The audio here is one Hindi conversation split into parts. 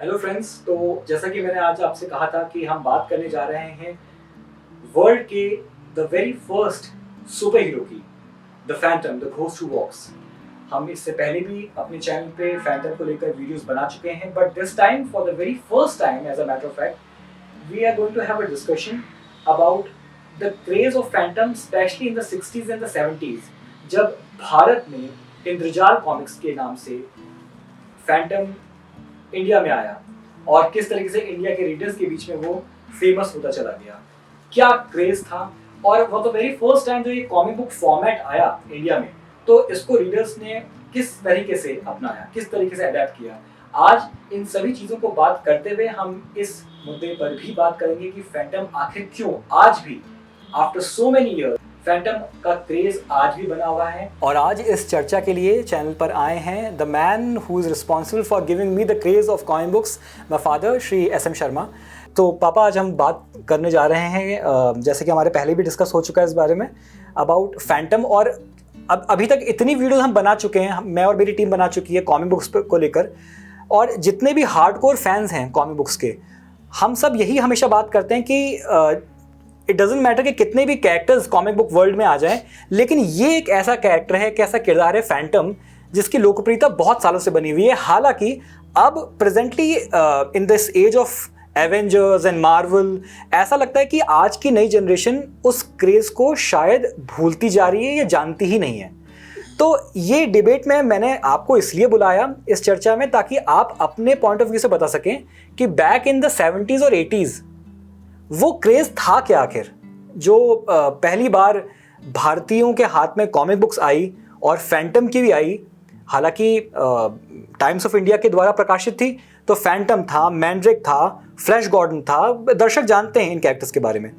हेलो फ्रेंड्स, तो जैसा कि मैंने आज आपसे कहा था कि हम बात करने जा रहे हैं वर्ल्ड के the very first super hero की, द फैंटम, द घोस्ट हू वॉक्स। हम इससे पहले भी अपने चैनल पे फैंटम को लेकर वीडियोस बना चुके हैं, but this time for the very first time as a matter of fact we are going to have a discussion about the craze of Phantom, especially in the 60s and the 70s, जब भारत में इंद्रजाल कॉमिक्स के नाम से फैंटम इंडिया में आया और किस तरीके से इंडिया के रीडर्स के बीच में वो फेमस होता चला गया, क्या क्रेज था। और वो तो वेरी फर्स्ट टाइम जो ये कॉमिक बुक फॉर्मेट आया इंडिया में, तो इसको रीडर्स ने किस तरीके से अपनाया, किस तरीके से अडेप्ट किया। आज इन सभी चीज़ों को बात करते हुए हम इस मुद्दे पर भी बात करेंगे कि फैंटम आखिर क्यों आज भी after so many years Phantom का क्रेज आज भी बना हुआ है। और आज इस चर्चा के लिए चैनल पर आए हैं the man who is responsible for giving me the craze of comic books, my father Shri SM Sharma. तो पापा, आज हम बात करने जा रहे हैं, जैसे कि हमारे पहले भी डिस्कस हो चुका है इस बारे में, अबाउट फैंटम। और अब अभी तक इतनी वीडियोस हम बना चुके हैं, मैं और मेरी टीम बना चुकी है कॉमिक बुक्स को लेकर, और जितने भी हार्डकोर फैंस हैं कॉमिक बुक्स के, हम सब यही हमेशा बात करते हैं कि इट डजेंट मैटर कि कितने भी कैरेक्टर्स कॉमिक बुक वर्ल्ड में आ जाएं, लेकिन ये एक ऐसा कैरेक्टर है, एक ऐसा किरदार है फैंटम, जिसकी लोकप्रियता बहुत सालों से बनी हुई है। हालांकि अब presently in this age of Avengers and Marvel, ऐसा लगता है कि आज की नई जनरेशन उस क्रेज को शायद भूलती जा रही है या जानती ही नहीं है। तो ये डिबेट में मैंने आपको इसलिए बुलाया इस चर्चा में, ताकि आप अपने पॉइंट ऑफ व्यू से बता सकें कि बैक इन द 70s और 80s वो क्रेज था क्या आखिर, जो पहली बार भारतीयों के हाथ में कॉमिक बुक्स आई और फैंटम की भी आई। हालांकि टाइम्स ऑफ इंडिया के द्वारा प्रकाशित थी, तो फैंटम था, मैंड्रिक था, फ्लैश गॉर्डन था, दर्शक जानते हैं इन कैरेक्टर्स के बारे में।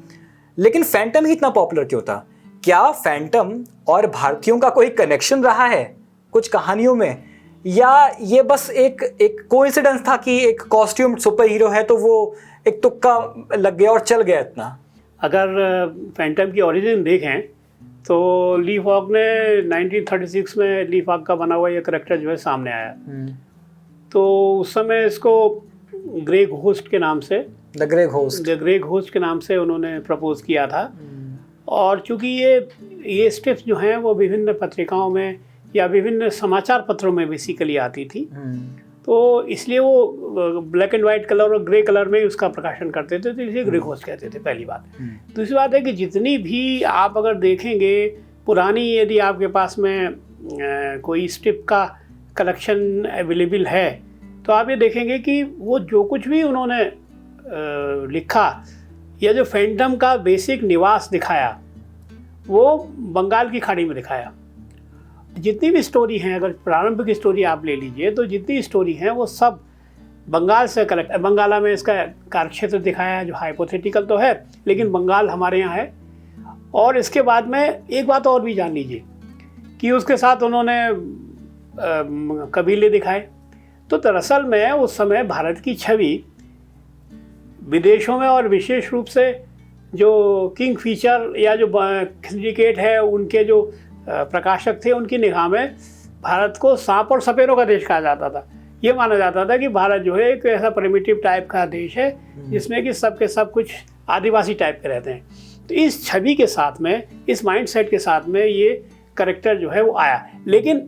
लेकिन फैंटम ही इतना पॉपुलर क्यों था? क्या फैंटम और भारतीयों का कोई कनेक्शन रहा है कुछ कहानियों में, या ये बस एक कोइंसिडेंस था कि एक कॉस्ट्यूम सुपर हीरो है तो वो एक तुक्का लग गया और चल गया इतना? अगर फैंटम की ओरिजिन देखें तो ली फॉक ने 1936 में ली फॉक का बना हुआ ये करेक्टर जो है सामने आया। तो उस समय इसको ग्रे घोस्ट के नाम से, द ग्रे घोस्ट के नाम से उन्होंने प्रपोज किया था। और चूँकि ये स्ट्रिप्स जो हैं वो विभिन्न पत्रिकाओं में या विभिन्न समाचार पत्रों में बेसिकली आती थी, तो इसलिए वो ब्लैक एंड वाइट कलर और ग्रे कलर में उसका प्रकाशन करते थे, तो इसे ग्रे घोस्ट कहते थे, पहली बात। दूसरी बात है कि जितनी भी आप अगर देखेंगे पुरानी, यदि आपके पास में कोई स्ट्रिप का कलेक्शन अवेलेबल है, तो आप ये देखेंगे कि वो जो कुछ भी उन्होंने लिखा या जो फैंटम का बेसिक निवास दिखाया वो बंगाल की खाड़ी में दिखाया। जितनी भी स्टोरी हैं, अगर प्रारंभिक स्टोरी आप ले लीजिए, तो जितनी स्टोरी हैं वो सब बंगाल से कलेक्ट। बंगाला में इसका कार्यक्षेत्र दिखाया है, जो हाइपोथेटिकल तो है, लेकिन बंगाल हमारे यहाँ है। और इसके बाद में एक बात और भी जान लीजिए कि उसके साथ उन्होंने कबीले दिखाए। तो दरअसल में उस समय भारत की छवि विदेशों में, और विशेष रूप से जो किंग फिशर या जो सिंडिकेट है, उनके जो प्रकाशक थे, उनकी निगाह में भारत को सांप और सपेरों का देश कहा जाता था। ये माना जाता था कि भारत जो है एक ऐसा प्रिमिटिव टाइप का देश है जिसमें कि सब के सब कुछ आदिवासी टाइप के रहते हैं। तो इस छवि के साथ में, इस माइंडसेट के साथ में ये कैरेक्टर जो है वो आया। लेकिन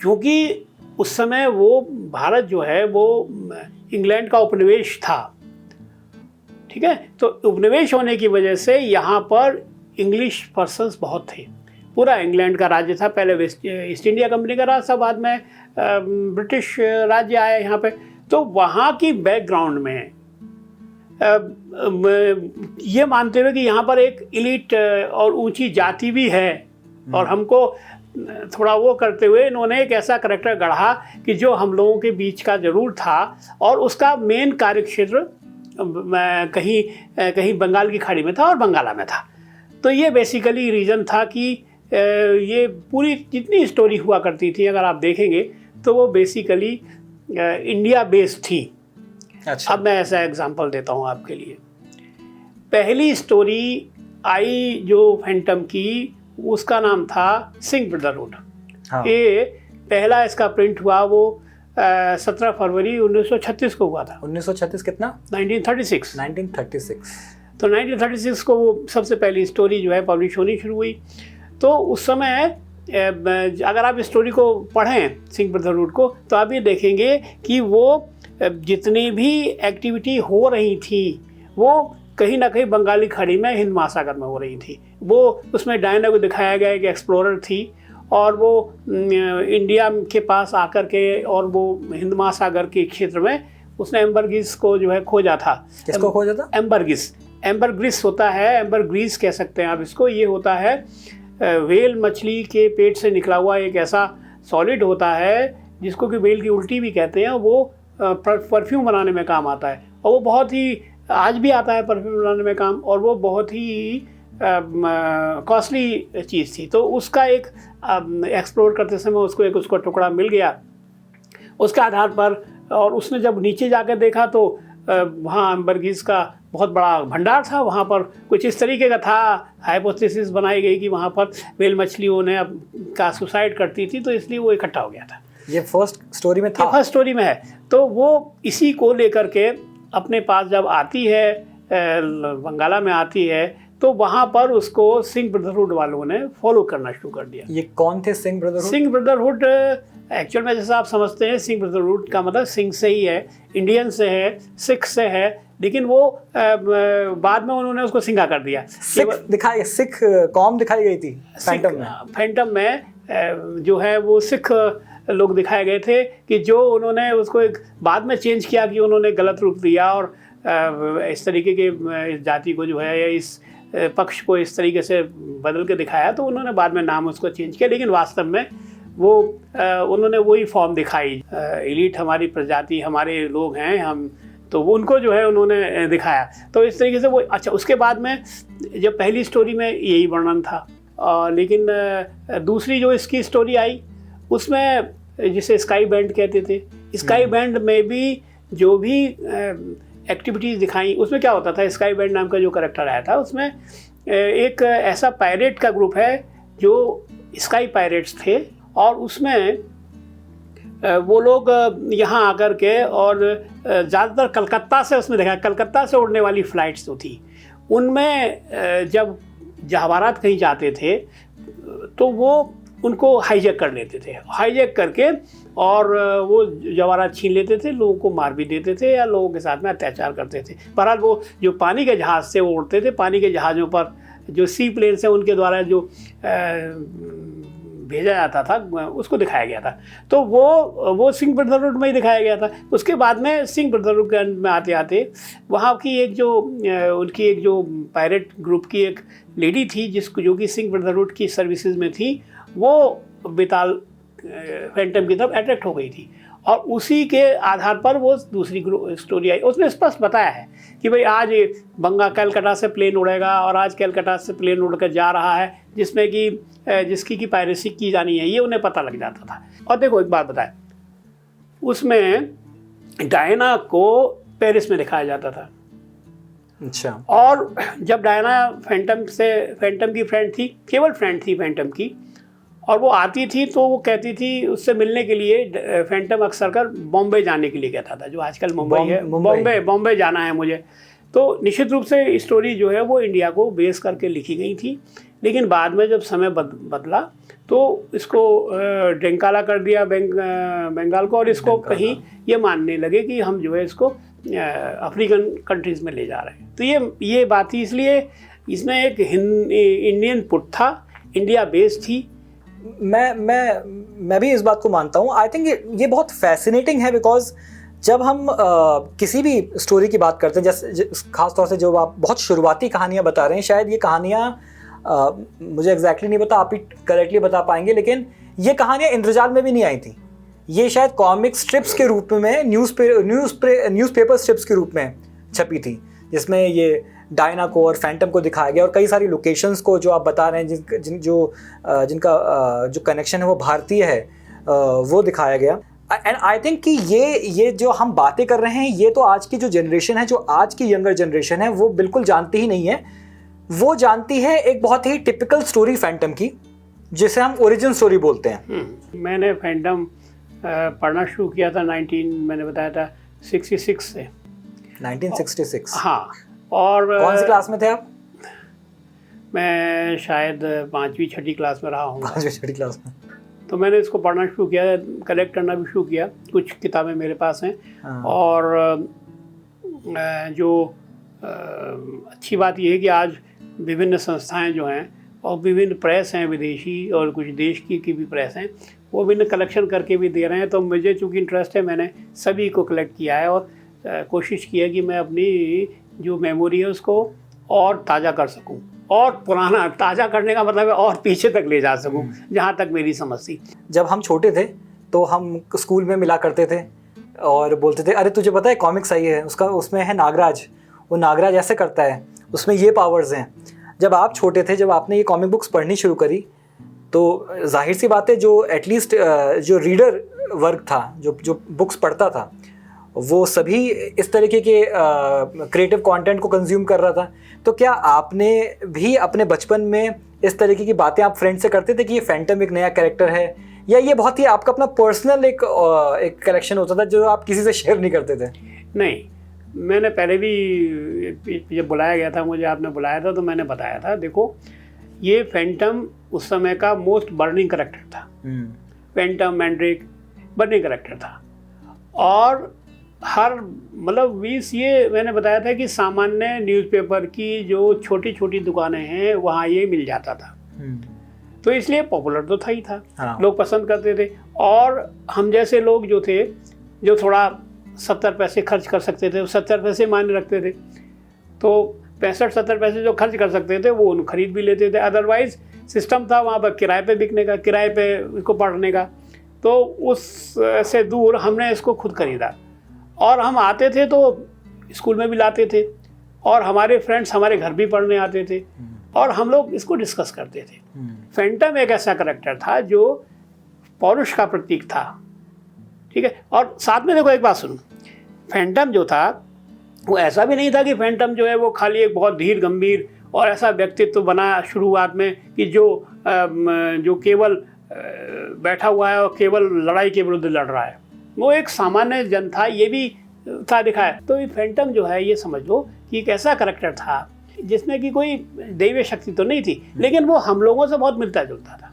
क्योंकि उस समय वो भारत जो है वो इंग्लैंड का उपनिवेश था, ठीक है, तो उपनिवेश होने की वजह से यहाँ पर इंग्लिश पर्सन्स बहुत थे। पूरा इंग्लैंड का राज्य था, पहले ईस्ट इंडिया कंपनी का राज था, बाद में ब्रिटिश राज्य आया यहाँ पे। तो वहाँ की बैकग्राउंड में ये मानते हुए कि यहाँ पर एक इलीट और ऊंची जाति भी है, और हमको थोड़ा वो करते हुए इन्होंने एक ऐसा करैक्टर गढ़ा कि जो हम लोगों के बीच का ज़रूर था, और उसका मेन कार्यक्षेत्र कहीं बंगाल की खाड़ी में था और बंगाला में था। तो ये बेसिकली रीज़न था कि ये पूरी जितनी स्टोरी हुआ करती थी, अगर आप देखेंगे तो वो बेसिकली इंडिया बेस्ड थी। अच्छा। अब मैं ऐसा एग्जांपल देता हूँ आपके लिए। पहली स्टोरी आई जो फैंटम की, उसका नाम था सिंह ब्रदरहुड। हाँ। ये पहला इसका प्रिंट हुआ वो 17 फरवरी 1936 को हुआ था। 1936 कितना? 1936। 1936। तो 1936 को वो सबसे पहली स्टोरी जो है पब्लिश होनी शुरू हुई। तो उस समय अगर आप स्टोरी को पढ़ें सिंह ब्रदरहुड को, तो आप ये देखेंगे कि वो जितनी भी एक्टिविटी हो रही थी वो कहीं ना कहीं बंगाली खाड़ी में, हिंद महासागर में हो रही थी। वो उसमें डायना को दिखाया गया एक एक्सप्लोरर थी और वो इंडिया के पास आकर के और वो हिंद महासागर के क्षेत्र में उसने एम्बरगिस को जो है खोजा था। किसको खोजा था? एम्बरग्रिस होता है, एम्बरग्रीस कह सकते हैं आप इसको। ये होता है व्हेल मछली के पेट से निकला हुआ एक ऐसा सॉलिड होता है जिसको कि व्हेल की उल्टी भी कहते हैं। वो परफ्यूम बनाने में काम आता है और वो बहुत ही, आज भी आता है परफ्यूम बनाने में काम, और वो बहुत ही कॉस्टली चीज़ थी। तो उसका एक एक्सप्लोर करते समय उसको टुकड़ा मिल गया उसके आधार पर, और उसने जब नीचे जाकर देखा तो वहाँ एम्बरगिस का बहुत बड़ा भंडार था। वहाँ पर कुछ इस तरीके का था, हाइपोथेसिस बनाई गई कि वहाँ पर व्हेल मछलियों ने का सुसाइड करती थी, तो इसलिए वो इकट्ठा हो गया था। ये फर्स्ट स्टोरी में था? ये फर्स्ट स्टोरी में है। तो वो इसी को लेकर के अपने पास जब आती है, बंगाला में आती है, तो वहाँ पर उसको सिंह ब्रदरहुड वालों ने फॉलो करना शुरू कर दिया। ये कौन थे Singh brotherhood? Singh brotherhood actual में जैसा आप समझते हैं, सिंह ब्रदरहुड का मतलब सिंह से ही है, इंडियन से है, सिख से है, लेकिन वो बाद में उन्होंने उसको सिंगा कर दिया। सिख कौम दिखाई गई थी फैंटम में जो है वो सिख लोग दिखाए गए थे कि जो उन्होंने उसको एक बाद में चेंज किया कि उन्होंने गलत रूप दिया और इस तरीके के इस जाति को जो है या इस पक्ष को इस तरीके से बदल के दिखाया, तो उन्होंने बाद में नाम उसको चेंज किया। लेकिन वास्तव में वो उन्होंने वही फॉर्म दिखाई, एलीट हमारी प्रजाति, हमारे लोग हैं हम, तो वो उनको जो है उन्होंने दिखाया। तो इस तरीके से वो अच्छा, उसके बाद में जब पहली स्टोरी में यही वर्णन था, लेकिन दूसरी जो इसकी स्टोरी आई उसमें जिसे स्काई बैंड कहते थे, स्काई बैंड में भी जो भी एक्टिविटीज़ दिखाई, उसमें क्या होता था, स्काई बैंड नाम का जो करैक्टर आया था उसमें एक ऐसा पायरेट का ग्रुप है जो स्काई पायरेट्स थे, और उसमें वो लोग यहाँ आकर के और ज़्यादातर कलकत्ता से, उसमें देखा कलकत्ता से उड़ने वाली फ़्लाइट्स जो थी उनमें जब जवाहरात कहीं जाते थे तो वो उनको हाईजैक कर लेते थे, हाईजैक करके और वो जवाहरात छीन लेते थे, लोगों को मार भी देते थे या लोगों के साथ में अत्याचार करते थे। बहरहाल वो जो पानी के जहाज़ से वो उड़ते थे, पानी के जहाज़ों पर जो सी प्लेन से उनके द्वारा जो भेजा जाता था उसको दिखाया गया था। तो वो सिंह ब्रदरहुड में ही दिखाया गया था। उसके बाद में सिंह ब्रदरहुड के अंत में आते आते वहाँ की एक जो उनकी एक जो पायरेट ग्रुप की एक लेडी थी जो कि सिंह ब्रदरहुड की सर्विसेज में थी, वो बेताल फैंटम की तरफ अट्रैक्ट हो गई थी और उसी के आधार पर वो दूसरी स्टोरी आई। उसने स्पष्ट बताया है कि भाई आज कलकत्ता से प्लेन उड़ेगा और आज कलकत्ता से प्लेन उड़कर जा रहा है जिसमें कि जिसकी पायरेसी की जानी है, ये उन्हें पता लग जाता था। और देखो एक बात बताए, उसमें डायना को पेरिस में दिखाया जाता था। अच्छा। और जब डायना फैंटम की फ्रेंड थी, केवल फ्रेंड थी फैंटम की, और वो आती थी तो वो कहती थी उससे मिलने के लिए फैंटम अक्सर कर बॉम्बे जाने के लिए कहता था, जो आजकल मुंबई है, बॉम्बे जाना है मुझे। तो निश्चित रूप से स्टोरी जो है वो इंडिया को बेस करके लिखी गई थी, लेकिन बाद में जब समय बदला तो इसको डेंकाला कर दिया बंगाल को, और इसको कहीं ये मानने लगे कि हम जो है इसको अफ्रीकन कंट्रीज़ में ले जा रहे हैं। तो ये बात थी, इसलिए इसमें एक इंडियन पुट था, इंडिया बेस थी। मैं भी इस बात को मानता हूँ। आई थिंक ये बहुत फैसिनेटिंग है, बिकॉज जब हम किसी भी स्टोरी की बात करते हैं, जैसे खास तौर से जो आप बहुत शुरुआती कहानियाँ बता रहे हैं, शायद ये कहानियाँ मुझे एग्जैक्टली नहीं पता, आप ही करेक्टली बता पाएंगे, लेकिन ये कहानियाँ इंद्रजाल में भी नहीं आई थी। ये शायद कॉमिक स्ट्रिप्स के रूप में, न्यूज़पेपर स्ट्रिप्स के रूप में छपी थी, जिसमें ये डायना को और फैंटम को दिखाया गया और कई सारी लोकेशंस को जो आप बता रहे हैं जिनका जो कनेक्शन है वो भारतीय है, वो दिखाया गया। एंड आई थिंक कि ये जो हम बातें कर रहे हैं, ये तो आज की जो जनरेशन है, जो आज की यंगर जनरेशन है, वो बिल्कुल जानती ही नहीं है। वो जानती है एक बहुत ही टिपिकल स्टोरी फैंटम की, जिसे हम ओरिजिन स्टोरी बोलते हैं। मैंने फैंटम पढ़ना शुरू किया था मैंने बताया था 66 से। 1966? हाँ। और कौन सी क्लास में थे आप? मैं शायद 5वीं 6ठी क्लास में रहा हूँ। 5वीं 6ठी क्लास में। तो मैंने इसको पढ़ना शुरू किया, कलेक्ट करना भी शुरू किया, कुछ किताबें मेरे पास हैं। हाँ। और जो अच्छी बात यह है कि आज विभिन्न संस्थाएं जो हैं और विभिन्न प्रेस हैं विदेशी और कुछ देश की भी प्रेस हैं, वो विभिन्न कलेक्शन करके भी दे रहे हैं। तो मुझे चूँकि इंटरेस्ट है, मैंने सभी को कलेक्ट किया है और कोशिश की है कि मैं अपनी जो मेमोरी है उसको और ताज़ा कर सकूं, और पुराना ताज़ा करने का मतलब है और पीछे तक ले जा सकूं, जहां तक मेरी समझ थी। जब हम छोटे थे तो हम स्कूल में मिला करते थे और बोलते थे, अरे तुझे पता है कॉमिक्स आई है, उसमें है नागराज, वो नागराज ऐसे करता है, उसमें ये पावर्स हैं। जब आप छोटे थे, जब आपने ये कॉमिक बुक्स पढ़नी शुरू करी, तो जाहिर सी बात है जो एटलीस्ट जो रीडर वर्ग था, जो बुक्स पढ़ता था, वो सभी इस तरीके के क्रिएटिव कंटेंट को कंज्यूम कर रहा था। तो क्या आपने भी अपने बचपन में इस तरीके की बातें आप फ्रेंड से करते थे कि ये फैंटम एक नया कैरेक्टर है, या ये बहुत ही आपका अपना पर्सनल एक कलेक्शन होता था जो आप किसी से शेयर नहीं करते थे? नहीं, मैंने पहले भी जब बुलाया गया था, मुझे आपने बुलाया था तो मैंने बताया था, देखो ये फैंटम उस समय का मोस्ट बर्निंग कैरेक्टर था। फैंटम मैंड्रिक बर्निंग कैरेक्टर था। और हर मतलब 20 ये मैंने बताया था कि सामान्य न्यूज़पेपर की जो छोटी छोटी दुकानें हैं वहाँ ये मिल जाता था। तो इसलिए पॉपुलर तो था ही था। हाँ। लोग पसंद करते थे। और हम जैसे लोग जो थे, जो थोड़ा 70 पैसे खर्च कर सकते थे, 70 पैसे मायने रखते थे, तो 65-70 पैसे जो खर्च कर सकते थे वो खरीद भी लेते थे। अदरवाइज़ सिस्टम था वहाँ पर किराए पे बिकने का, किराए पे इसको पढ़ने का। तो उस से दूर हमने इसको खुद खरीदा और हम आते थे तो स्कूल में भी लाते थे और हमारे फ्रेंड्स हमारे घर भी पढ़ने आते थे और हम लोग इसको डिस्कस करते थे। फैंटम एक ऐसा करैक्टर था जो पौरुष का प्रतीक था, ठीक है। और साथ में देखो एक बात सुनो, फैंटम जो था वो ऐसा भी नहीं था कि फैंटम जो है वो खाली एक बहुत धीर गंभीर और ऐसा व्यक्तित्व बना शुरुआत में कि जो केवल बैठा हुआ है और केवल लड़ाई के विरुद्ध लड़ रहा है। वो एक सामान्य जन था, ये भी था दिखाया। तो ये फैंटम जो है, ये समझ लो कि एक ऐसा करैक्टर था जिसमें कि कोई दैवीय शक्ति तो नहीं थी, लेकिन वो हम लोगों से बहुत मिलता जुलता था।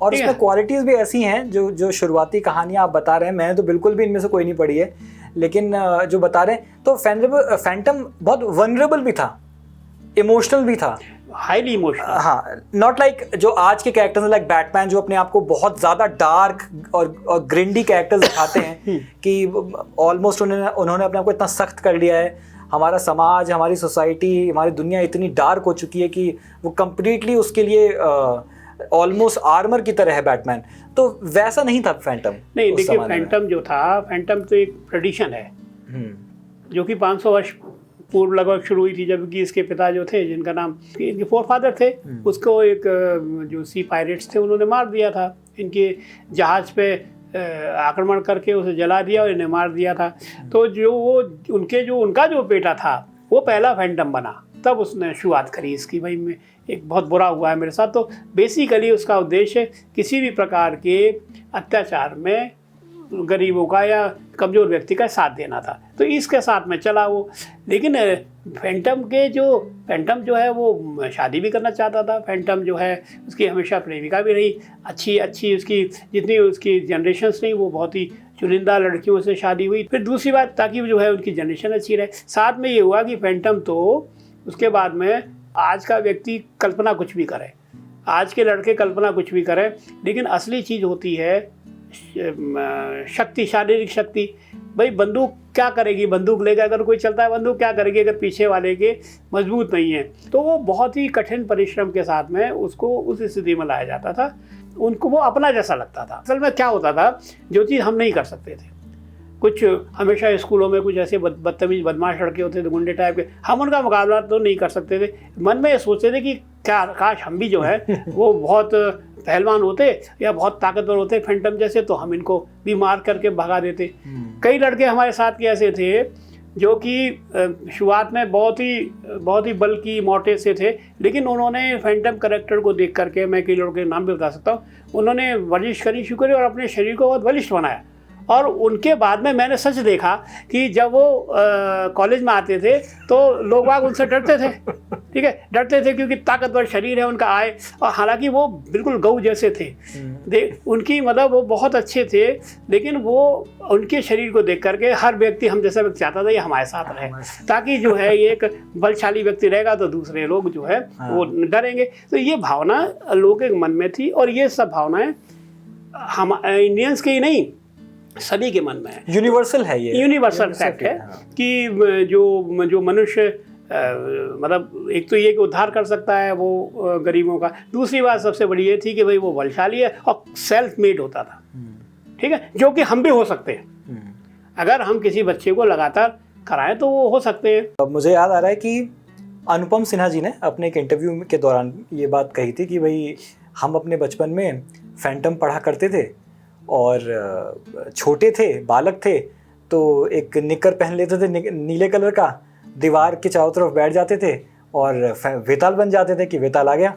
और इसमें क्वालिटीज़ भी ऐसी हैं जो शुरुआती कहानियाँ आप बता रहे हैं, मैंने तो बिल्कुल भी इनमें से कोई नहीं पढ़ी है, लेकिन जो बता रहे हैं तो फैंटम बहुत वनरेबल भी था, इमोशनल भी था, हाईली इमोशनल। हाँ, नॉट लाइक जो आज के कैरेक्टर्स लाइक बैटमैन जो अपने आप को बहुत ज़्यादा डार्क और ग्रिंडी कैरेक्टर्स दिखाते हैं कि ऑलमोस्ट उन्होंने अपने आप को इतना सख्त कर लिया है, हमारा समाज, हमारी सोसाइटी, हमारी दुनिया इतनी डार्क हो चुकी है कि वो कंप्लीटली उसके लिए ऑलमोस्ट आर्मर की तरह है बैटमैन। तो वैसा नहीं था फैंटम। नहीं, देखिए फैंटम जो था, फैंटम तो एक ट्रेडिशन है जो कि 500 वर्ष पूर्व लगभग शुरू हुई थी, जबकि इसके पिता जो थे, जिनका नाम इनके फोरफादर थे, उसको एक जो सी पायरेट्स थे उन्होंने मार दिया था। इनके जहाज़ पे आक्रमण करके उसे जला दिया और इन्हें मार दिया था। तो उनका जो बेटा था वो पहला फैंटम बना, तब उसने शुरुआत करी इसकी, भाई मैं एक बहुत बुरा हुआ है मेरे साथ। तो बेसिकली उसका उद्देश्य किसी भी प्रकार के अत्याचार में गरीबों का या कमज़ोर व्यक्ति का साथ देना था, तो इसके साथ में चला वो। लेकिन फैंटम जो है वो शादी भी करना चाहता था। फैंटम जो है उसकी हमेशा प्रेमिका भी रही, अच्छी उसकी जितनी उसकी जनरेशन्स नहीं, वो बहुत ही चुनिंदा लड़कियों से शादी हुई। फिर दूसरी बात, ताकि जो है उनकी जनरेशन अच्छी रहे। साथ में ये हुआ कि फैंटम तो उसके बाद में आज का व्यक्ति कल्पना कुछ भी करे, आज के लड़के कल्पना कुछ भी करें, लेकिन असली चीज़ होती है शक्ति, शारीरिक शक्ति। भाई बंदूक क्या करेगी, बंदूक लेकर अगर कोई चलता है, बंदूक क्या करेगी अगर पीछे वाले के मजबूत नहीं है। तो वो बहुत ही कठिन परिश्रम के साथ में उसको उस स्थिति में लाया जाता था, उनको वो अपना जैसा लगता था। असल में क्या होता था, जो चीज़ हम नहीं कर सकते थे, कुछ हमेशा स्कूलों में कुछ ऐसे बदतमीज बदमाश लड़के होते थे, गुंडे टाइप के, हम उनका मुकाबला तो नहीं कर सकते थे। मन में ये सोचते थे कि क्या काश हम भी जो है वो बहुत पहलवान होते या बहुत ताकतवर होते फैंटम जैसे, तो हम इनको भी मार करके भगा देते। कई लड़के हमारे साथ के ऐसे थे जो कि शुरुआत में बहुत ही बल्कि मोटे से थे, लेकिन उन्होंने फैंटम कैरेक्टर को देख करके, मैं कई लोगों के नाम भी बता सकता हूँ, उन्होंने वर्जिश करनी शुरू करी और अपने शरीर को बहुत बलिष्ठ बनाया और उनके बाद में मैंने सच देखा कि जब वो कॉलेज में आते थे तो लोग बाग उनसे डरते थे, ठीक है, डरते थे क्योंकि ताकतवर शरीर है उनका आए, और हालांकि वो बिल्कुल गऊ जैसे थे। उनकी मतलब वो बहुत अच्छे थे, लेकिन वो उनके शरीर को देख करके हर व्यक्ति, हम जैसा व्यक्ति चाहता था ये हमारे साथ रहे, ताकि जो है ये एक बलशाली व्यक्ति रहेगा तो दूसरे लोग जो है वो डरेंगे। तो ये भावना लोगों के मन में थी, और ये सब भावनाएं हम इंडियंस के ही नहीं सभी के मन में है। यूनिवर्सल है, ये यूनिवर्सल फैक्ट है कि जो मनुष्य मतलब एक तो ये कि उद्धार कर सकता है वो गरीबों का, दूसरी बात सबसे बड़ी ये थी कि भाई वो बलशाली है और सेल्फ मेड होता था, ठीक है, जो कि हम भी हो सकते हैं अगर हम किसी बच्चे को लगातार कराएं तो वो हो सकते हैं। अब मुझे याद आ रहा है कि अनुपम सिन्हा जी ने अपने एक इंटरव्यू के दौरान ये बात कही थी कि भाई हम अपने बचपन में फैंटम पढ़ा करते थे और छोटे थे, बालक थे, तो एक निकर पहन लेते थे नीले कलर का, दीवार के चारों तरफ बैठ जाते थे और वेताल बन जाते थे कि वेताल आ गया।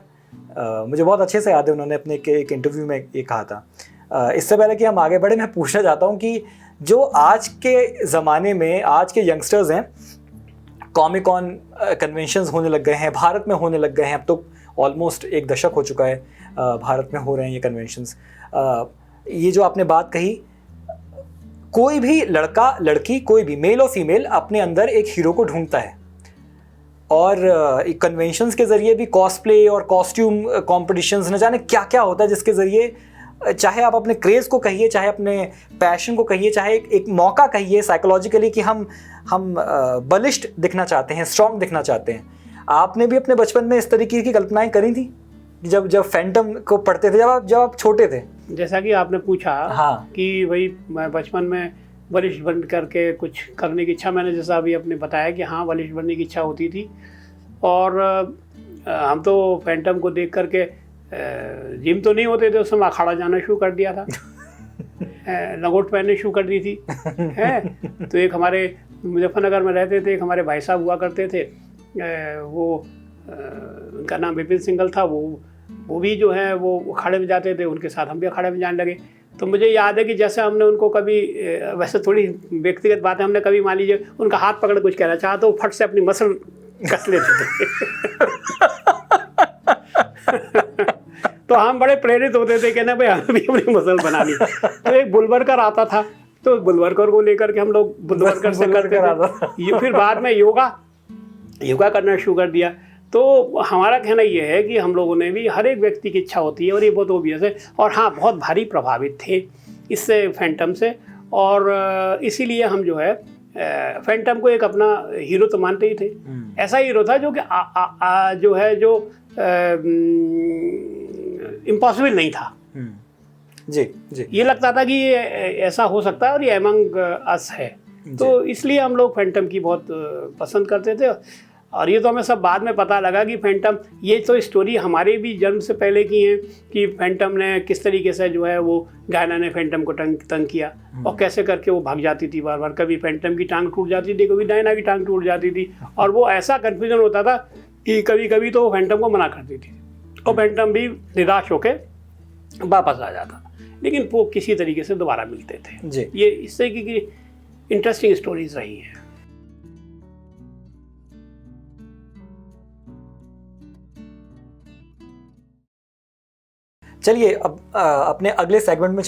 मुझे बहुत अच्छे से याद है उन्होंने अपने एक इंटरव्यू में ये कहा था। इससे पहले कि हम आगे बढ़े, मैं पूछना चाहता हूँ कि जो आज के ज़माने में आज के यंगस्टर्स हैं, कॉमिक कॉन कन्वेंशंस होने लग गए हैं, भारत में होने लग गए हैं, अब तो ऑलमोस्ट एक दशक हो चुका है भारत में हो रहे हैं ये कन्वेंशंस। ये जो आपने बात कही, कोई भी लड़का लड़की, कोई भी मेल और फीमेल अपने अंदर एक हीरो को ढूंढता है, और कन्वेंशंस के ज़रिए भी कॉस्प्ले और कॉस्ट्यूम कॉम्पिटिशन्स, न जाने क्या क्या होता है जिसके ज़रिए चाहे आप अपने क्रेज़ को कहिए, चाहे अपने पैशन को कहिए, चाहे एक मौका कहिए साइकोलॉजिकली कि हम बलिष्ठ दिखना चाहते हैं, स्ट्रॉन्ग दिखना चाहते हैं। आपने भी अपने बचपन में इस तरीके की कल्पनाएं करी थी जब फैंटम को पढ़ते थे, जब आप छोटे थे? जैसा कि आपने पूछा हाँ, कि भाई मैं बचपन में वरिष्ठ बन करके कुछ करने की इच्छा, मैंने जैसा अभी आपने बताया कि हाँ वरिष्ठ बनने की इच्छा होती थी, और हम तो फैंटम को देख करके जिम तो नहीं होते थे उस समय, अखाड़ा जाना शुरू कर दिया था, लंगोट पहनने शुरू कर दी थी है। तो एक हमारे मुजफ्फरनगर में रहते थे, एक हमारे भाई साहब हुआ करते थे, वो उनका नाम विपिन सिंघल था, वो भी जो है वो अखाड़े में जाते थे, उनके साथ हम भी अखाड़े में जाने लगे। तो मुझे याद है कि जैसे हमने उनको कभी, वैसे थोड़ी व्यक्तिगत बात है, हमने कभी मान लीजिए उनका हाथ पकड़ कुछ कहना चाहा तो फट से अपनी मसल कस लेते थे तो हम बड़े प्रेरित होते थे कहना भाई हमें भी अपनी मसल बनानी। तो एक बुलवर्कर आता था, तो बुलवर्कर को लेकर के हम लोग बुलवर्कर से करते थे। ये फिर बाद में योगा करना शुरू कर दिया। तो हमारा कहना ये है कि हम लोगों ने भी, हर एक व्यक्ति की इच्छा होती है और ये बहुत ओबियस है, और हाँ बहुत भारी प्रभावित थे इससे, फैंटम से, और इसीलिए हम जो है फैंटम को एक अपना हीरो तो मानते ही थे। ऐसा हीरो था जो कि जो है जो इम्पॉसिबल नहीं था। जी जी, ये लगता था कि ये ऐसा हो सकता है और ये एमंग अस है। तो इसलिए हम लोग फैंटम की बहुत पसंद करते थे। और ये तो हमें सब बाद में पता लगा कि फैंटम, ये तो स्टोरी हमारे भी जन्म से पहले की है कि फैंटम ने किस तरीके से जो है वो डायना ने फैंटम को तंग किया और कैसे करके वो भाग जाती थी बार बार। कभी फैंटम की टांग टूट जाती थी, कभी डायना की टांग टूट जाती थी, और वो ऐसा कन्फ्यूजन होता था कि कभी कभी तो वो फैंटम को मना करती थी और फैंटम भी निराश होकर वापस आ जाता, लेकिन वो किसी तरीके से दोबारा मिलते थे जी। ये इस तरीके की इंटरेस्टिंग स्टोरीज रही हैं। चलिए अब अपने अगले सेगमेंट में